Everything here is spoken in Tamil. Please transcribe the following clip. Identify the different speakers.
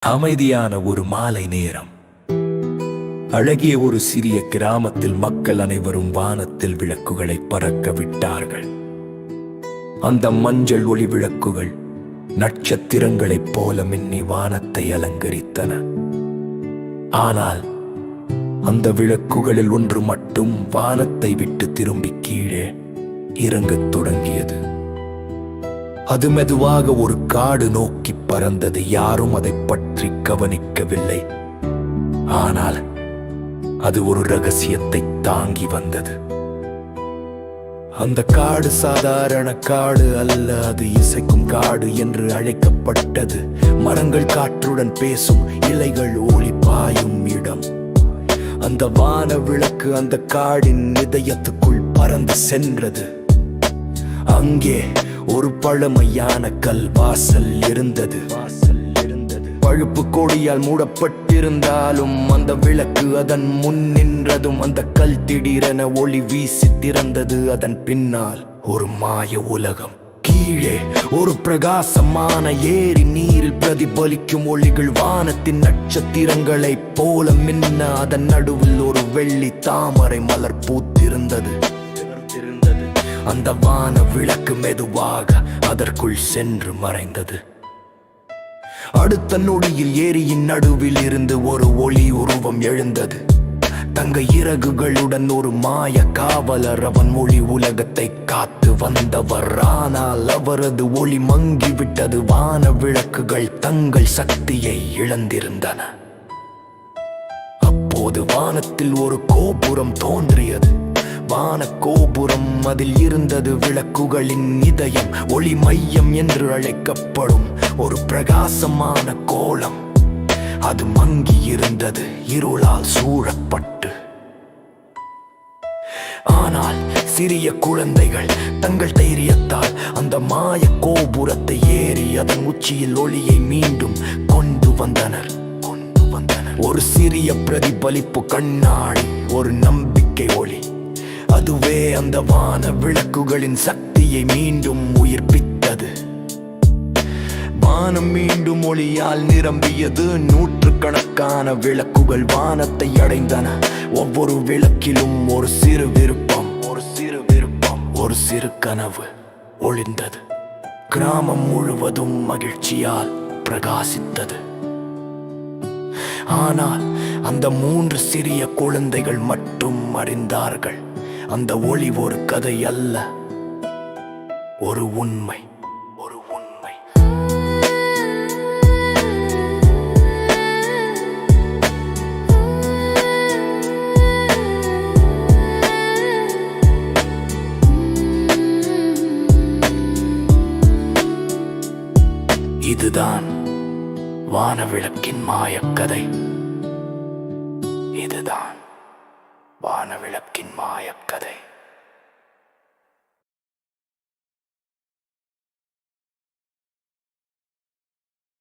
Speaker 1: அமைதியான ஒரு மாலை நேரம். அழகிய ஒரு சிறிய கிராமத்தில் மக்கள் அனைவரும் வானத்தில் விளக்குகளை பறக்க விட்டார்கள். அந்த மஞ்சள் ஒளி விளக்குகள் நட்சத்திரங்களைப் போல மின்னி வானத்தை அலங்கரித்தன. ஆனால் அந்த விளக்குகளில் ஒன்று மட்டும் வானத்தை விட்டு திரும்பி கீழே இறங்கத் தொடங்கியது. அது மெதுவாக ஒரு காடு நோக்கி பறந்தது. யாரும் அதை பற்றி கவனிக்கவில்லை. ஆனால் அது ஒரு ரகசியத்தை தாங்கி வந்தது. அந்த காடு சாதாரண காடு அல்ல, அது இசைக்கும் காடு என்று அழைக்கப்பட்டது. மரங்கள் காற்றுடன் பேசும், இலைகள் ஒளி பாயும் இடம். அந்த வான விளக்கு அந்த காடின் இதயத்துக்குள் பறந்து சென்றது. அங்கே ஒரு பழமையான கல்வாசல் இருந்தது. பழுப்பு கொடியால் மூடப்பட்டிருந்தாலும் அந்த விளக்கு அதன் முன் நின்றதும் அந்த கல் திடீரென ஒளி வீசி திறந்தது. அதன் பின்னால் ஒரு மாய உலகம். கீழே ஒரு பிரகாசமான ஏரி, நீரில் பிரதிபலிக்கும் ஒளிகள் வானத்தின் நட்சத்திரங்களைப் போல மின்ன. அதன் நடுவில் ஒரு வெள்ளி தாமரை மலர் பூத்திருந்தது. அந்த வான விளக்கு மெதுவாக அதற்குள் சென்று மறைந்தது. அடுத்த நொடியில் ஏரியின் நடுவில் இருந்து ஒரு ஒளி உருவம் எழுந்தது. தங்க இறகுகளுடன் ஒரு மாய காவலர். அவன் ஒளி உலகத்தை காத்து வந்தவர். ஆனால் அவரது ஒளி மங்கிவிட்டது. வான விளக்குகள் தங்கள் சக்தியை இழந்திருந்தன. அப்போது வானத்தில் ஒரு கோபுரம் தோன்றியது. வான கோபுரம், அதில் இருந்தது விளக்குகளின் இதயம், ஒளி மையம் என்று அழைக்கப்படும் ஒரு பிரகாசமான கோலம். அது மங்கி இருந்தது, இருளால் சூழப்பட்டு. ஆனால் சிறிய குழந்தைகள் தங்கள் தைரியத்தால் அந்த மாய கோபுரத்தை ஏறி அதன் உச்சியில் ஒளியை மீண்டும் கொண்டு வந்தனர். ஒரு சிறிய பிரதிபலிப்பு கண்ணாடி, ஒரு நம்பிக்கை ஒளி. அதுவே அந்த வான விளக்குகளின் சக்தியை மீண்டும் உயிர்ப்பித்தது. வானம் மீண்டும் ஒளியால் நிரம்பியது. நூற்றுக்கணக்கான விளக்குகள் வானத்தை அடைந்தன. ஒவ்வொரு விளக்கிலும் ஒரு சிறு விருப்பம், ஒரு சிறு கனவு ஒளிர்ந்தது. கிராமம் முழுவதும் மகிழ்ச்சியால் பிரகாசித்தது. ஆனால் அந்த 3 சிறிய குழந்தைகள் மட்டும் அறிந்தார்கள், அந்த ஒளி ஒரு கதை அல்ல, ஒரு உண்மை. இதுதான் வானவிளக்கின் மாயக்கதை. இதுதான் வானவிளக்கின் மாயக்கதை.